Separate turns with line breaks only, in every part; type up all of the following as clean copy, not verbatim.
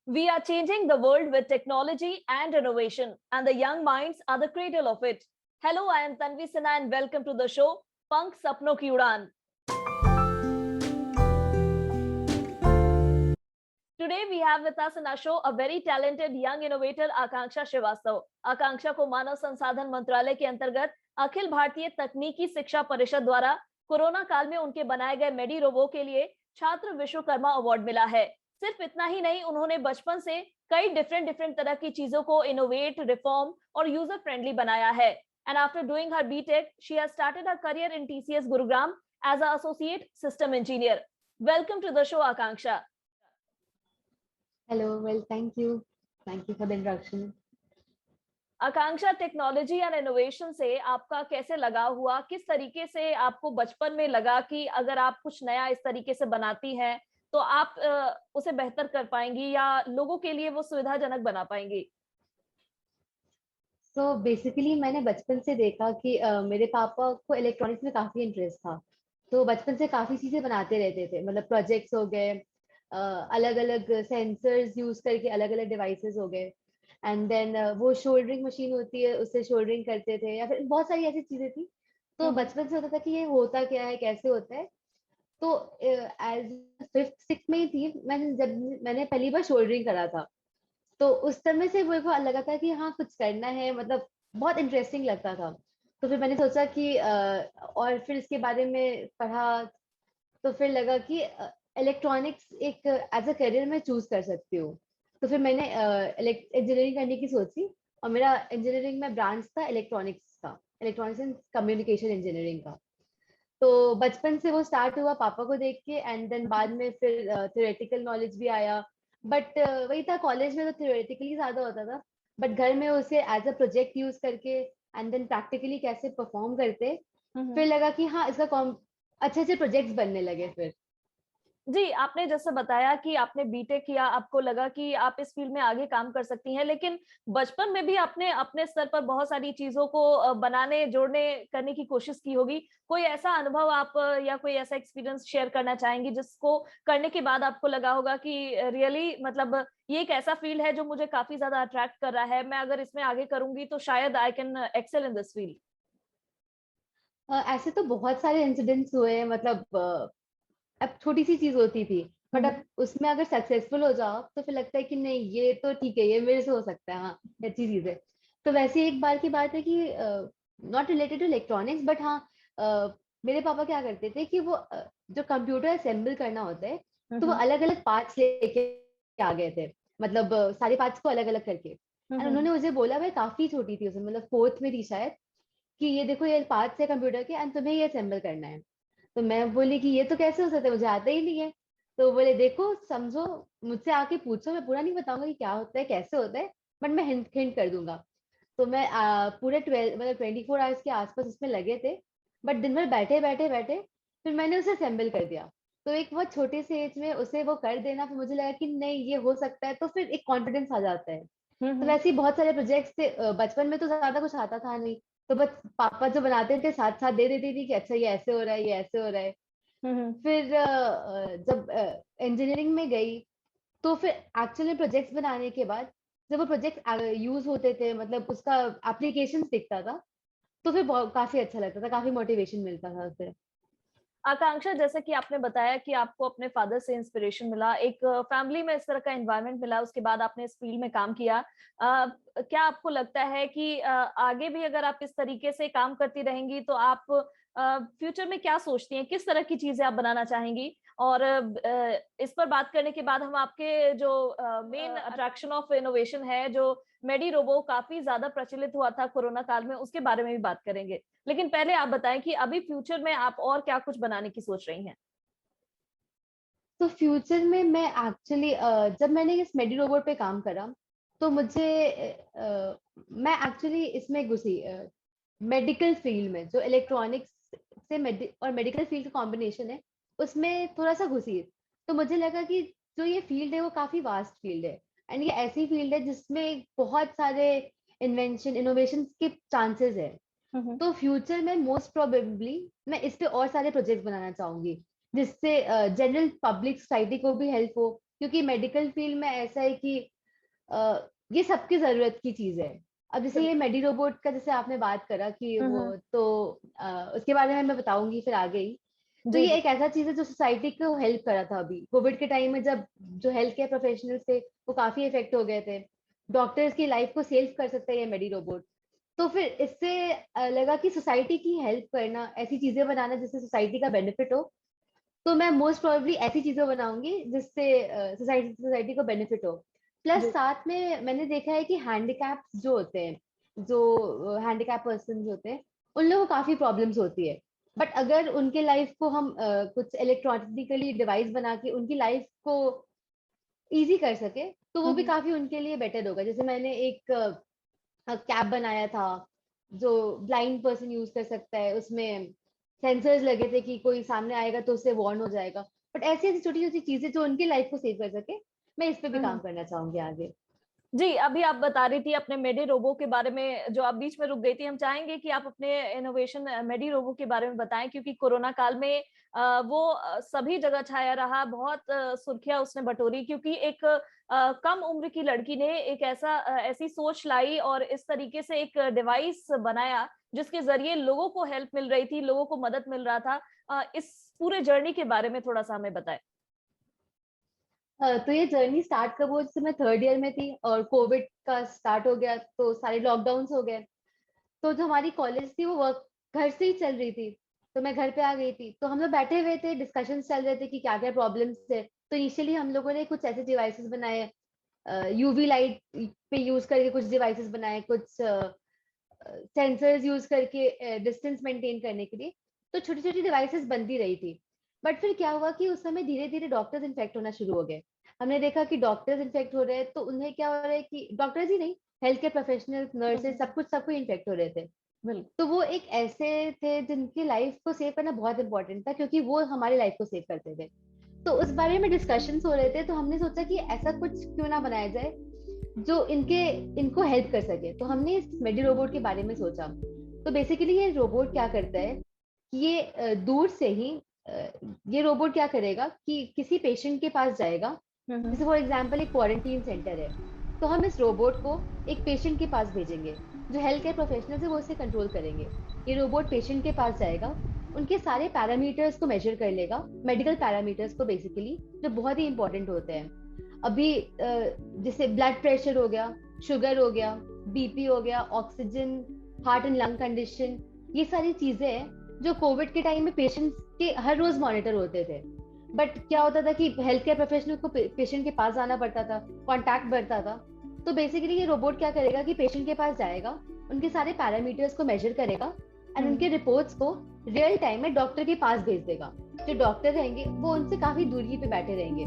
We are changing the world with technology and innovation, and the young minds are the cradle of it. Hello, I am Tanvi Sinha, and welcome to the show, Pank Sapno Ki Udaan. Today, we have with us in our show a very talented young innovator, Akanksha Srivastav. आकांक्षा को मानव संसाधन मंत्रालय के अंतर्गत अखिल भारतीय तकनीकी शिक्षा परिषद द्वारा corona काल में उनके बनाए गए मेडी रोबो के लिए छात्र विश्वकर्मा अवार्ड मिला है। सिर्फ इतना ही नहीं, उन्होंने बचपन से कई डिफरेंट तरह की चीजों को इनोवेट, रिफॉर्म और यूजर फ्रेंडली बनाया है। And after doing her BTech, she has started her career in TCS Gurugram as a associate system engineer. Welcome to the show, Akanksha.
Hello, well, thank you. Thank you for the introduction.
Akanksha, technology and innovation से आपका कैसे लगाव हुआ? किस तरीके से आपको बचपन में लगा कि अगर आप कुछ नया इस तरीके से बनाती हैं तो आप उसे बेहतर कर पाएंगी या लोगों के लिए वो सुविधाजनक बना पाएंगी?
So basically मैंने बचपन से देखा कि मेरे पापा को इलेक्ट्रॉनिक्स में काफी इंटरेस्ट था, तो बचपन से काफी चीजें बनाते रहते थे। मतलब प्रोजेक्ट्स हो गए, अलग अलग सेंसर्स यूज करके अलग अलग डिवाइसेस हो गए, एंड देन वो शोल्डरिंग मशीन होती है, उससे शोल्डरिंग करते थे, या फिर बहुत सारी ऐसी चीजें थी। तो बचपन से होता था कि ये होता क्या है, कैसे होता है। तो एज 5th 6th में ही थी मैंने, जब मैंने पहली बार शोल्डरिंग करा था। तो उस समय से मेरे को लगा था कि हाँ कुछ करना है, मतलब बहुत इंटरेस्टिंग लगता था। तो फिर मैंने सोचा कि और फिर इसके बारे में पढ़ा, तो फिर लगा कि इलेक्ट्रॉनिक्स एक एज अ करियर में चूज कर सकती हूँ। तो फिर मैंने इंजीनियरिंग करने की सोची, और मेरा इंजीनियरिंग में ब्रांच था इलेक्ट्रॉनिक्स का, इलेक्ट्रॉनिक्स एंड कम्युनिकेशन इंजीनियरिंग का। तो बचपन से वो स्टार्ट हुआ पापा को देख के, एंड देन बाद में फिर थ्योरेटिकल नॉलेज भी आया। बट वही था, कॉलेज में तो थ्योरेटिकली ज्यादा होता था, बट घर में उसे एज अ प्रोजेक्ट यूज करके एंड देन प्रैक्टिकली कैसे परफॉर्म करते, फिर लगा कि हाँ इसका अच्छे अच्छे प्रोजेक्ट्स बनने लगे फिर।
जी, आपने जैसे बताया कि आपने बीटेक किया, आपको लगा कि आप इस फील्ड में आगे काम कर सकती हैं, लेकिन बचपन में भी आपने अपने स्तर पर बहुत सारी चीजों को बनाने, जोड़ने, करने की कोशिश की होगी। कोई ऐसा अनुभव आप या कोई ऐसा एक्सपीरियंस शेयर करना चाहेंगी जिसको करने के बाद आपको लगा होगा कि रियली मतलब ये एक ऐसा फील्ड है जो मुझे काफी ज्यादा अट्रैक्ट कर रहा है, मैं अगर इसमें आगे करूंगी तो शायद I can excel in this field?
ऐसे तो बहुत सारे इंसिडेंट्स हुए हैं, मतलब अब छोटी सी चीज होती थी, बट अब उसमें अगर सक्सेसफुल हो जाओ तो फिर लगता है कि नहीं ये तो ठीक है, ये मेरे से हो सकता है, हाँ अच्छी चीज है। तो वैसे एक बार की बात है कि not related to electronics, but हाँ मेरे पापा क्या करते थे कि वो जो कंप्यूटर असेंबल करना होता है, तो वो अलग अलग पार्ट्स लेके आ गए थे। मतलब सारे पार्ट्स को अलग अलग करके, एंड उन्होंने मुझे बोला, मैं काफी छोटी थी उसमें, मतलब 4th में थी शायद, कि ये देखो ये पार्ट्स है कंप्यूटर के, एंड तुम्हें ये असेंबल करना है। तो मैं बोली कि ये तो कैसे हो सकता है, मुझे आता ही नहीं है। तो बोले देखो समझो, मुझसे आके पूछो, मैं पूरा नहीं बताऊंगा कि क्या होता है कैसे होता है, बट मैं हिंट हिंट कर दूंगा। तो मैं पूरे 12 मतलब 24 आवर्स के आसपास उसमें लगे थे, बट दिन भर बैठे बैठे बैठे फिर मैंने उसे असेंबल कर दिया। तो एक बहुत छोटे से एज में उसे वो कर देना, फिर मुझे लगा कि नहीं ये हो सकता है, तो फिर एक कॉन्फिडेंस आ जाता है। तो वैसे ही बहुत सारे प्रोजेक्ट्स थे। बचपन में तो ज्यादा कुछ आता था नहीं, तो बस पापा जो बनाते थे साथ साथ दे देती थी कि अच्छा ये ऐसे हो रहा है, ये ऐसे हो रहा है। फिर जब इंजीनियरिंग में गई, तो फिर एक्चुअली प्रोजेक्ट्स बनाने के बाद जब वो प्रोजेक्ट यूज होते थे, मतलब उसका एप्लीकेशन दिखता था, तो फिर काफी अच्छा लगता था, काफी मोटिवेशन मिलता था उससे।
आकांक्षा, जैसे कि आपने बताया कि आपको अपने फादर से इंस्पिरेशन मिला, एक फैमिली में इस तरह का एनवायरनमेंट मिला, उसके बाद आपने इस फील्ड में काम किया। क्या आपको लगता है कि आगे भी अगर आप इस तरीके से काम करती रहेंगी तो आप फ्यूचर में क्या सोचती हैं, किस तरह की चीजें आप बनाना चाहेंगी? और इस पर बात करने के बाद हम आपके जो मेन अट्रैक्शन ऑफ इनोवेशन है, जो मेडी रोबो काफी ज्यादा प्रचलित हुआ था कोरोना काल में, उसके बारे में भी बात करेंगे। लेकिन पहले आप बताएं कि अभी फ्यूचर में आप और क्या कुछ बनाने की सोच रही हैं?
तो फ्यूचर में मैं एक्चुअली जब मैंने इस मेडी रोबोट पे काम करा, तो मुझे मैं एक्चुअली इसमें घुसी मेडिकल फील्ड में, जो इलेक्ट्रॉनिक्स से और मेडिकल फील्ड का कॉम्बिनेशन है, उसमें थोड़ा सा घुसी। तो मुझे लगा कि जो ये फील्ड है वो काफी वास्ट फील्ड है, एंड ये ऐसी फील्ड है जिसमें बहुत सारे इन्वेंशन इनोवेशन के चांसेस है। तो फ्यूचर में मोस्ट प्रोबेबली मैं इस पे और सारे प्रोजेक्ट बनाना चाहूंगी, जिससे जनरल पब्लिक सोसाइटी को भी हेल्प हो, क्योंकि मेडिकल फील्ड में ऐसा है कि ये सबकी जरूरत की चीज है। अब जैसे ये मेडी रोबोट का जैसे आपने बात करा कि वो
हम्म।
तो उसके बारे में मैं बताऊंगी फिर आगे ही। तो
जी
ये
जी।
एक ऐसा चीज है जो सोसाइटी को हेल्प करा था अभी कोविड के टाइम में, जब जो हेल्थ केयर प्रोफेशनल्स थे वो काफी इफेक्ट हो गए थे। डॉक्टर्स की लाइफ को सेव कर सकता है ये मेडी रोबोट। तो फिर इससे लगा कि सोसाइटी की हेल्प करना, ऐसी चीजें बनाना जिससे सोसाइटी का बेनिफिट हो। तो मैं मोस्ट प्रोबेबली ऐसी चीजें बनाऊंगी जिससे सोसाइटी सोसाइटी को बेनिफिट हो। प्लस
जी।
साथ में मैंने देखा है कि हैंडीकैप जो होते हैं, जो हैंडीकैप पर्सन होते हैं, उन लोगों को काफी प्रॉब्लम्स होती है। बट अगर उनके लाइफ को हम कुछ इलेक्ट्रॉनिकली डिवाइस बना के उनकी लाइफ को इजी कर सके तो वो भी
हम्म।
काफी उनके लिए बेटर होगा। जैसे मैंने एक कैब बनाया था जो ब्लाइंड पर्सन यूज कर सकता है, उसमें सेंसर्स लगे थे कि कोई सामने आएगा तो उससे वार्न हो जाएगा। बट ऐसी ऐसी छोटी छोटी चीजें जो उनकी लाइफ को सेव कर सके, मैं इस पे भी काम
हम्म।
करना चाहूंगी आगे।
जी, अभी आप बता रही थी अपने मेडी रोबो के बारे में, जो आप बीच में रुक गई थी। हम चाहेंगे कि आप अपने इनोवेशन मेडी रोबो के बारे में बताएं, क्योंकि कोरोना काल में वो सभी जगह छाया रहा, बहुत सुर्खियां उसने बटोरी, क्योंकि एक कम उम्र की लड़की ने एक ऐसी सोच लाई और इस तरीके से एक डिवाइस बनाया जिसके जरिए लोगों को हेल्प मिल रही थी, लोगों को मदद मिल रहा था। इस पूरे जर्नी के बारे में थोड़ा सा हमें बताएं।
तो ये जर्नी स्टार्ट कब हुआ, जैसे मैं थर्ड ईयर में थी और कोविड का स्टार्ट हो गया तो सारे लॉकडाउन हो गए। तो जो हमारी कॉलेज थी वो वर्क घर से ही चल रही थी। तो मैं घर पे आ गई थी, तो हम लोग बैठे हुए थे, डिस्कशन चल रहे थे कि क्या क्या प्रॉब्लम्स थे। तो इनिशियली हम लोगों ने कुछ ऐसे डिवाइसेस बनाए, यूवी लाइट पे यूज करके कुछ डिवाइसेस बनाए, कुछ सेंसर्स यूज करके डिस्टेंस मेंटेन करने के लिए। तो छोटी छोटी डिवाइसेस बनती रही थी। बट फिर क्या हुआ कि उस समय धीरे धीरे डॉक्टर्स इन्फेक्ट होना शुरू हो गए। हमने देखा कि डॉक्टर्स इन्फेक्ट हो रहे हैं, तो उन्हें क्या हो रहा है कि डॉक्टर्स ही नहीं, हेल्थ केयर प्रोफेशनल्स, नर्सेज, सब कुछ सबको इन्फेक्ट हो रहे थे।
बिल्कुल।
तो वो एक ऐसे थे जिनकी लाइफ को सेव करना बहुत इंपॉर्टेंट था, क्योंकि वो हमारी लाइफ को सेव करते थे। तो उस बारे में डिस्कशन हो रहे थे, तो हमने सोचा कि ऐसा कुछ क्यों ना बनाया जाए जो इनको हेल्प कर सके। तो हमने इस मेडी रोबोट के बारे में सोचा। तो बेसिकली ये रोबोट क्या करता है कि ये दूर से ही अ, ये रोबोट क्या करेगा कि किसी पेशेंट के पास जाएगा।
हम्म।
जैसे फॉर एग्जांपल एक क्वारंटीन सेंटर है, तो हम इस रोबोट को एक पेशेंट के पास भेजेंगे। जो हेल्थ केयर प्रोफेशनल है वो उसे कंट्रोल करेंगे। ये रोबोट पेशेंट के पास जाएगा, उनके सारे पैरामीटर्स को मेजर कर लेगा, मेडिकल पैरामीटर्स को बेसिकली, जो बहुत ही इंपॉर्टेंट होते हैं। अभी जैसे ब्लड प्रेशर हो गया, शुगर हो गया, बीपी हो गया, oxygen, heart and lung condition, ये सारी चीजें हैं जो कोविड के टाइम में पेशेंट्स के हर रोज मॉनिटर होते थे। बट क्या होता था कि हेल्थ केयर प्रोफेशनल को पेशेंट के पास आना पड़ता था, कांटेक्ट बढ़ता था। तो बेसिकली ये रोबोट क्या करेगा कि पेशेंट के पास जाएगा, उनके सारे पैरामीटर्स को मेजर करेगा एंड उनके रिपोर्ट्स को रियल टाइम में डॉक्टर के पास भेज देगा। जो डॉक्टर रहेंगे वो उनसे काफी दूरी पे बैठे रहेंगे।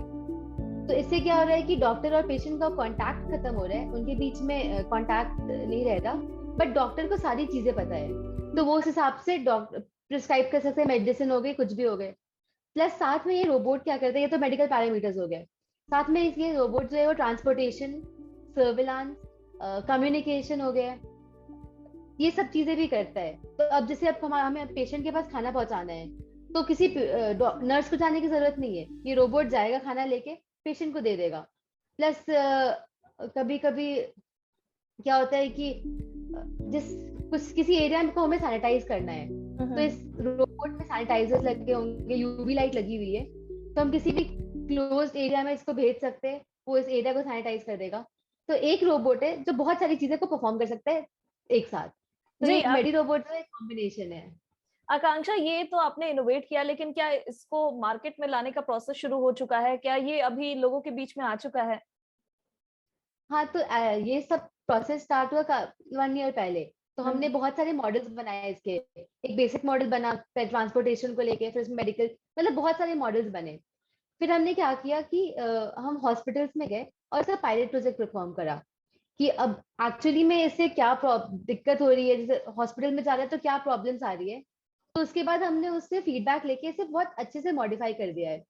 तो इससे क्या हो रहा है कि डॉक्टर और पेशेंट का कांटेक्ट खत्म हो रहा है, उनके बीच में कांटेक्ट नहीं रहता। बट डॉक्टर को सारी चीजें पता है, तो वो उस हिसाब से डॉक्टर प्रिस्क्राइब कर सकते हैं, मेडिसिन हो गई, कुछ भी हो गए। प्लस साथ में ये रोबोट क्या करता है, ये तो मेडिकल पैरामीटर्स हो गए। साथ में ये रोबोट जो है वो ट्रांसपोर्टेशन, सर्विलांस, कम्युनिकेशन हो गया, ये सब चीजें भी करता है। तो अब जैसे अब हमें पेशेंट के पास खाना पहुंचाना है, तो किसी नर्स को जाने की जरूरत नहीं है, ये रोबोट जाएगा, खाना लेके पेशेंट को दे देगा। प्लस कभी कभी क्या होता है कि जिस कुछ किसी एरिया को हमें सैनिटाइज करना है, तो
हम्म।
इस रोबोट में सैनिटाइजर्स लगे होंगे, यूवी लाइट लगी हुई है, तो हम किसी भी क्लोज्ड एरिया में इसको भेज सकते हैं, वो इस एरिया को सैनिटाइज कर देगा। तो एक रोबोट है जो बहुत सारी चीजें को परफॉर्म कर सकता है एक साथ। तो
जी।
ये एक मेडी रोबोट जो एक कॉम्बिनेशन है।
आकांक्षा, ये तो आपने इनोवेट किया, लेकिन क्या इसको मार्केट में लाने का प्रोसेस शुरू हो चुका है? क्या ये अभी लोगों के बीच में आ चुका है?
हाँ, तो ये सब प्रोसेस स्टार्ट हुआ 1 ईयर पहले। तो हमने
हम्म।
बहुत सारे मॉडल्स बनाए इसके। एक बेसिक मॉडल बना, फिर ट्रांसपोर्टेशन को लेके, फिर इसमें मेडिकल, मतलब बहुत सारे मॉडल्स बने। फिर हमने क्या किया कि हम हॉस्पिटल्स में गए और इसका पायलट प्रोजेक्ट परफॉर्म करा कि अब एक्चुअली में इससे क्या दिक्कत हो रही है, जैसे हॉस्पिटल में जा रहे हैं तो क्या प्रॉब्लम्स आ रही है। तो उसके बाद हमने उससे फीडबैक लेके इसे बहुत अच्छे से मॉडिफाई कर दिया है।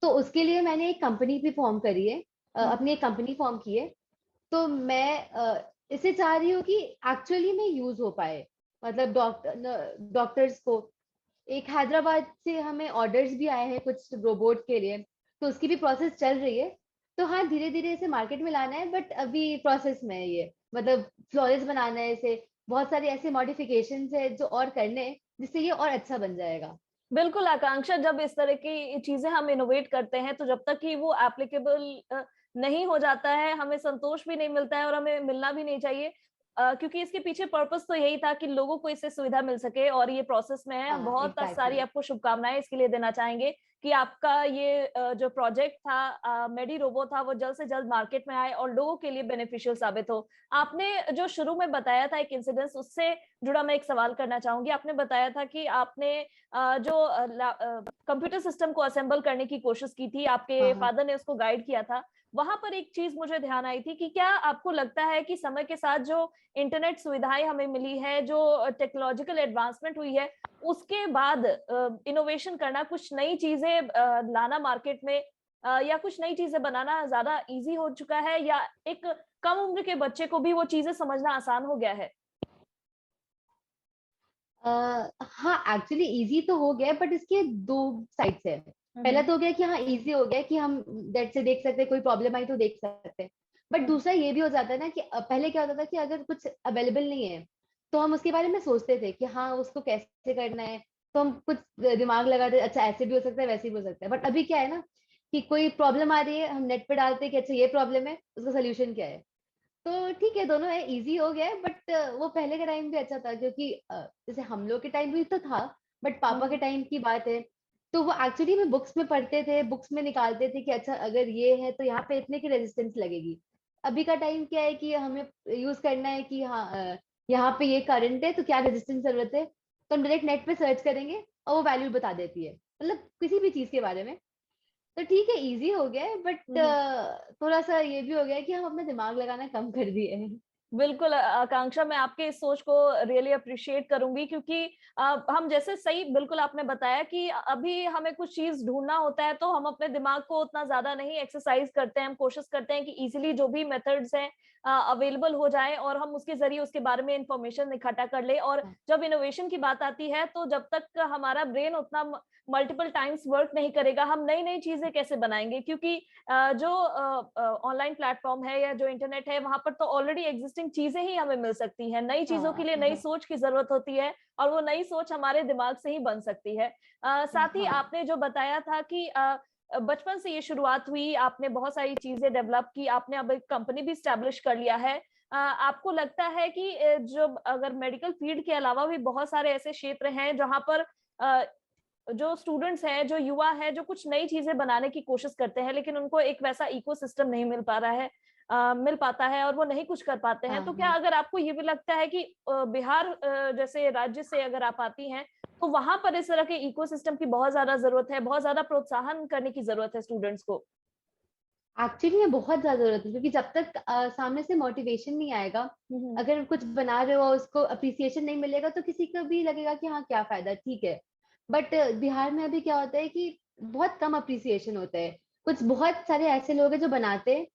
तो उसके लिए मैंने एक कंपनी भी फॉर्म करी है,
हम्म।
अपनी एक कंपनी फॉर्म की है। तो मैं इसे चाह रही हूँ कि एक्चुअली में यूज हो पाए, मतलब डॉक्टर्स को। एक हैदराबाद से हमें ऑर्डर्स भी आए हैं कुछ रोबोट के लिए। तो उसकी भी प्रोसेस चल रही है। तो हाँ, धीरे धीरे इसे मार्केट में लाना है, बट अभी प्रोसेस में है ये, मतलब फ्लॉलेस बनाना है इसे, बहुत सारे ऐसे मॉडिफिकेशंस है जो और करने हैं जिससे ये और अच्छा बन जाएगा।
बिल्कुल आकांक्षा, जब इस तरह की चीजें हम इनोवेट करते हैं तो जब तक कि वो एप्लीकेबल नहीं हो जाता है, हमें संतोष भी नहीं मिलता है और हमें मिलना भी नहीं चाहिए। क्योंकि इसके पीछे पर्पस तो यही था कि लोगों को इससे सुविधा मिल सके और ये प्रोसेस में है। हम
हाँ
बहुत सारी
एग्जैक्टली।
आपको शुभकामनाएं इसके लिए देना चाहेंगे कि आपका ये जो प्रोजेक्ट था, मेडी रोबो था, वो जल्द से जल्द मार्केट में आए और लोगों के लिए बेनिफिशियल साबित हो। आपने जो शुरू में बताया था एक इंसिडेंस, उससे जुड़ा मैं एक सवाल करना चाहूंगी। आपने बताया था कि आपने जो कंप्यूटर सिस्टम को असेंबल करने की कोशिश की थी,
हाँ
आपके
हाँ।
फादर ने उसको गाइड किया था। वहां पर एक चीज मुझे ध्यान आई थी कि क्या आपको लगता है कि समय के साथ जो इंटरनेट सुविधाएं हमें मिली है, जो टेक्नोलॉजिकल एडवांसमेंट हुई है, उसके बाद इनोवेशन करना, कुछ नई चीजें लाना मार्केट में, या कुछ नई चीजें बनाना ज्यादा इजी हो चुका है, या एक कम उम्र के बच्चे को भी वो चीजें समझना आसान हो गया है?
हाँ एक्चुअली इजी तो हो गया, बट इसके दो साइड्स है। पहला
हम्म।
तो हो गया कि हाँ इजी हो गया कि हम डेट से देख सकते हैं, कोई प्रॉब्लम आई तो देख सकते हैं। बट
हम्म।
दूसरा ये भी हो जाता है ना कि पहले क्या होता था कि अगर कुछ अवेलेबल नहीं है तो हम उसके बारे में सोचते थे कि हाँ उसको कैसे करना है, तो हम कुछ दिमाग लगाते, अच्छा ऐसे भी हो सकता है वैसे भी हो सकता है। बट अभी क्या है ना कि कोई प्रॉब्लम आ रही है, हम नेट पे डालते हैं कि अच्छा ये प्रॉब्लम है, उसका सोल्यूशन क्या है। तो ठीक है, दोनों है, इजी हो गया है। बट वो पहले का टाइम भी अच्छा था, क्योंकि जैसे हम लोग के टाइम भी तो था, बट पापा के
हम्म।
टाइम की बात है तो वो एक्चुअली में बुक्स में पढ़ते थे, बुक्स में निकालते थे कि अच्छा अगर ये है तो यहाँ पे इतने की रेजिस्टेंस लगेगी। अभी का टाइम क्या है कि हमें यूज करना है कि हाँ यहाँ पे ये करंट है तो क्या रेजिस्टेंस जरूरत है, तो हम डायरेक्ट नेट पे सर्च करेंगे और वो वैल्यू बता देती है, मतलब किसी भी चीज के बारे में। तो ठीक है, इजी हो गया है, बट
हम्म।
थोड़ा सा ये भी हो गया है कि हम अपना दिमाग लगाना कम कर दिए हैं।
बिल्कुल आकांक्षा, मैं आपके इस सोच को रियली अप्रिशिएट करूंगी, क्योंकि हम जैसे सही बिल्कुल आपने बताया कि अभी हमें कुछ चीज ढूंढना होता है तो हम अपने दिमाग को उतना ज्यादा नहीं एक्सरसाइज करते हैं। हम कोशिश करते हैं कि इजीली जो भी मेथड्स हैं अवेलेबल हो जाए और हम उसके जरिए उसके बारे में इंफॉर्मेशन इकट्ठा कर ले। और
हाँ
जब इनोवेशन की बात आती है तो जब तक हमारा ब्रेन उतना मल्टीपल टाइम्स वर्क नहीं करेगा, हम नई नई चीजें कैसे बनाएंगे? क्योंकि जो ऑनलाइन प्लेटफॉर्म है या जो इंटरनेट है, वहां पर तो ऑलरेडी एग्जिस्टिंग चीजें ही हमें मिल सकती हैं। नई चीजों के
हाँ
लिए नई
हाँ
सोच की जरूरत होती है और वो नई सोच हमारे दिमाग से ही बन सकती है। साथ ही
हाँ।
आपने जो बताया था कि बचपन से ये शुरुआत हुई, आपने बहुत सारी चीजें डेवलप की, आपने अब एक कंपनी भी स्टैब्लिश कर लिया है। आपको लगता है कि जो अगर मेडिकल फील्ड के अलावा भी बहुत सारे ऐसे क्षेत्र हैं जहां पर जो स्टूडेंट्स हैं, जो युवा है, जो कुछ नई चीजें बनाने की कोशिश करते हैं, लेकिन उनको एक वैसा इकोसिस्टम नहीं मिल पा रहा है, मिल पाता है और वो नहीं कुछ कर पाते हैं,
हाँ
तो क्या
हाँ।
अगर आपको ये भी लगता है कि बिहार जैसे राज्य से अगर आप आती हैं तो वहां पर इस तरह के इकोसिस्टम की बहुत ज्यादा जरूरत है, बहुत ज्यादा प्रोत्साहन करने की जरूरत है स्टूडेंट्स को?
एक्चुअली ये बहुत ज्यादा जरूरत है, क्योंकि जब तक सामने से मोटिवेशन नहीं आएगा,
हम्म।
अगर कुछ बना रहे हो उसको अप्रिसिएशन नहीं मिलेगा तो किसी को भी लगेगा कि हाँ क्या फायदा, ठीक है। बट बिहार में अभी क्या होता है कि बहुत कम अप्रिसिएशन होता है। कुछ बहुत सारे ऐसे लोग हैं जो बनाते हैं,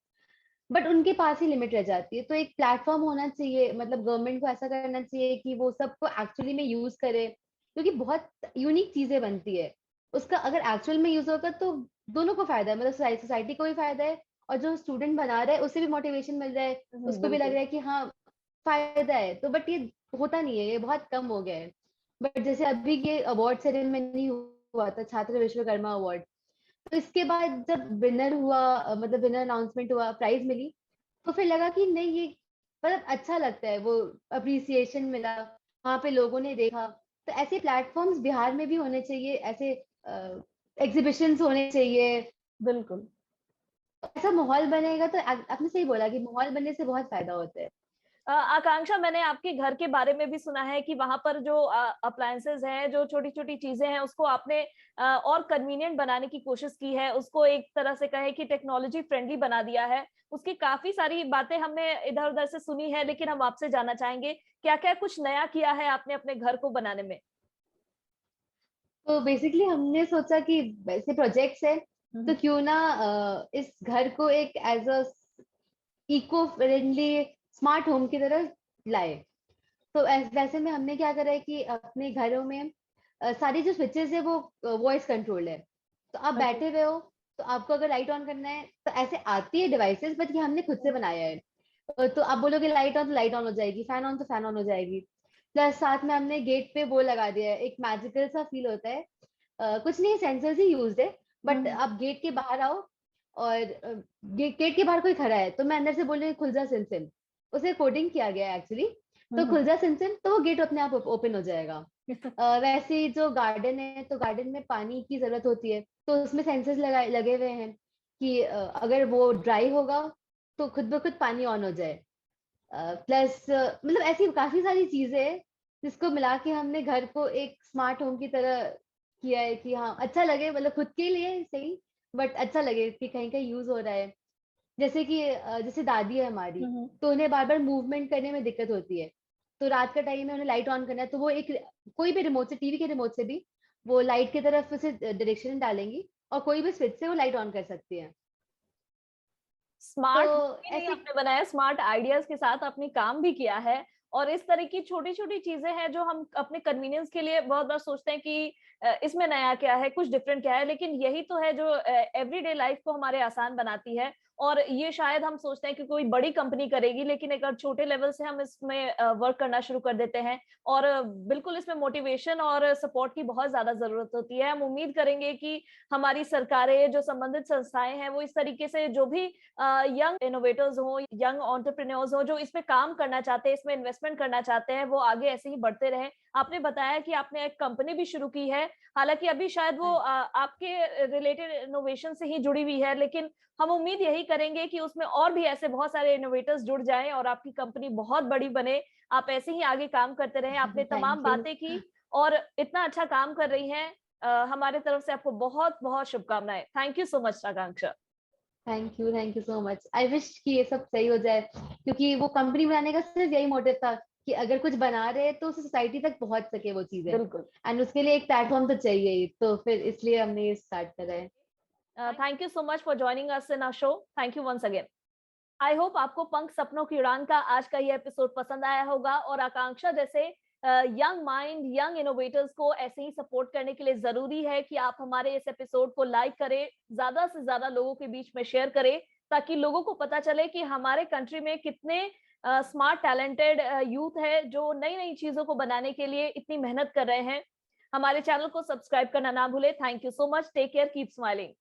बट उनके पास ही लिमिट रह जाती है। तो एक प्लेटफॉर्म होना चाहिए, मतलब गवर्नमेंट को ऐसा करना चाहिए कि वो सबको एक्चुअली में यूज करे, क्योंकि बहुत यूनिक चीजें बनती है। उसका अगर एक्चुअल में यूज होगा तो दोनों को फायदा है, मतलब सोसाइटी को भी फायदा है, और जो स्टूडेंट बना रहा है उसे भी मोटिवेशन मिल रहा है, उसको भी लग
बिल्कुल।
रहा है कि हाँ फायदा है। तो बट ये होता नहीं है, ये बहुत कम हो गया है। बट जैसे अभी ये अवार्ड सेरेमनी हुआ था, छात्र विश्वकर्मा अवार्ड, तो इसके बाद जब विनर हुआ, मतलब विनर अनाउंसमेंट हुआ, प्राइज मिली, तो फिर लगा कि नहीं ये मतलब अच्छा लगता है, वो अप्रिसिएशन मिला, वहां पे लोगों ने देखा। तो ऐसे प्लेटफॉर्म्स बिहार में भी होने चाहिए, ऐसे एग्जीबिशंस होने चाहिए।
बिल्कुल।
ऐसा माहौल बनेगा तो आपने सही बोला कि माहौल बनने से बहुत फायदा होता है।
आकांक्षा, मैंने आपके घर के बारे में भी सुना है कि वहां पर जो अप्लायंसेस हैं, जो छोटी छोटी चीजें हैं, उसको आपने और कन्वीनियंट बनाने की कोशिश की है, उसको एक तरह से कहे कि टेक्नोलॉजी फ्रेंडली बना दिया है। उसकी काफी सारी बातें हमने इधर उधर से सुनी है, लेकिन हम आपसे जानना चाहेंगे क्या क्या कुछ नया किया है आपने अपने घर को बनाने में?
तो बेसिकली हमने सोचा कि वैसे प्रोजेक्ट्स है तो
हम्म।
क्यों ना इस घर को एक as a eco friendly smart home की तरह लाए। तो वैसे में हमने क्या करा है कि अपने घरों में सारी जो स्विचेस है वो वॉइस कंट्रोल है। तो आप
अच्छा।
बैठे हुए हो तो आपको अगर लाइट ऑन करना है तो ऐसे आती है डिवाइसेस, बट ये हमने खुद से बनाया है। तो आप बोलोगे लाइट ऑन तो लाइट ऑन हो जाएगी, फैन ऑन तो फैन ऑन हो जाएगी। प्लस साथ में हमने गेट पे वो लगा दिया है, एक मैजिकल सा फील होता है। कुछ नहीं, सेंसर्स ही यूज्ड है। बट आप गेट के बाहर आओ और गेट के बाहर कोई खड़ा है तो मैं अंदर से बोल रही हूँ खुल जा सिम सिम, उसे कोडिंग किया गया है एक्चुअली। तो खुल जा सिम सिम तो वो गेट अपने आप ओपन हो जाएगा। वैसे ही जो गार्डन है, तो गार्डन में पानी की जरूरत होती है, तो उसमें सेंसर्स लगे हुए हैं कि अगर वो ड्राई होगा तो खुद ब खुद पानी ऑन हो जाए। प्लस मतलब ऐसी काफी सारी चीजें हैं जिसको मिला के हमने घर को एक स्मार्ट होम की तरह किया है कि हाँ अच्छा लगे, मतलब खुद के लिए सही, बट अच्छा लगे कि कहीं कहीं यूज हो रहा है। जैसे कि जैसे दादी है हमारी, तो उन्हें बार बार मूवमेंट करने में दिक्कत होती है। तो रात का टाइम है, उन्हें लाइट ऑन करना है, तो वो एक कोई भी रिमोट से, टीवी के रिमोट से भी वो लाइट की तरफ उसे डायरेक्शन डालेंगी और कोई भी स्विच से वो लाइट ऑन कर सकती है। तो
स्मार्ट नहीं
ऐसे
आपने बनाया, स्मार्ट आइडियाज के साथ आपने काम भी किया है। और इस तरह की छोटी छोटी चीजें हैं जो हम अपने कन्वीनियंस के लिए बहुत बार सोचते हैं कि इसमें नया क्या है, कुछ डिफरेंट क्या है, लेकिन यही तो है जो एवरीडे लाइफ को हमारे आसान बनाती है। और ये शायद हम सोचते हैं कि कोई बड़ी कंपनी करेगी, लेकिन अगर छोटे लेवल से हम इसमें वर्क करना शुरू कर देते हैं, और बिल्कुल इसमें मोटिवेशन और सपोर्ट की बहुत ज्यादा जरूरत होती है। हम उम्मीद करेंगे कि हमारी सरकारें, जो संबंधित संस्थाएं हैं, वो इस तरीके से जो भी यंग इनोवेटर्स हो, यंग एंटरप्रेन्योर्स हो, जो इसमें काम करना चाहते हैं, इसमें इन्वेस्टमेंट करना चाहते हैं, वो आगे ऐसे ही बढ़ते रहे। आपने बताया कि आपने एक कंपनी भी शुरू की है, हालांकि अभी शायद वो आपके रिलेटेड इनोवेशन से ही जुड़ी हुई है, लेकिन हम उम्मीद यही करेंगे कि उसमें और भी ऐसे बहुत सारे इनोवेटर्स जुड़ जाएं और आपकी कंपनी बहुत बड़ी बने। आप ऐसे ही आगे काम करते रहें। आपने तमाम
थैंक यू।
बातें की और इतना अच्छा काम कर रही हैं। हमारे तरफ से आपको बहुत बहुत शुभकामनाएं। Thank you so much Akanksha.
Thank you so much. I wish कि ये सब सही हो जाए, क्योंकि वो कंपनी बनाने का सिर्फ यही मोटिव था कि अगर कुछ बना रहे तो सोसाइटी तक पहुंच सके वो चीजें,
बिल्कुल।
एंड उसके लिए एक प्लेटफॉर्म तो चाहिए ही, तो फिर इसलिए हमने ये स्टार्ट करा है।
Thank you so much for joining us in our show. Thank you once again. I hope आपको पंख सपनों की उड़ान का आज का ये एपिसोड पसंद आया होगा, और आकांक्षा जैसे यंग माइंड, यंग इनोवेटर्स को ऐसे ही सपोर्ट करने के लिए जरूरी है कि आप हमारे इस एपिसोड को लाइक करें, ज्यादा से ज्यादा लोगों के बीच में शेयर करें, ताकि लोगों को पता चले कि हमारे कंट्री में कितने स्मार्ट टैलेंटेड यूथ है जो नई नई चीजों को बनाने के लिए इतनी मेहनत कर रहे हैं। हमारे चैनल को सब्सक्राइब करना ना भूले। Thank you so much. Take care, keep smiling.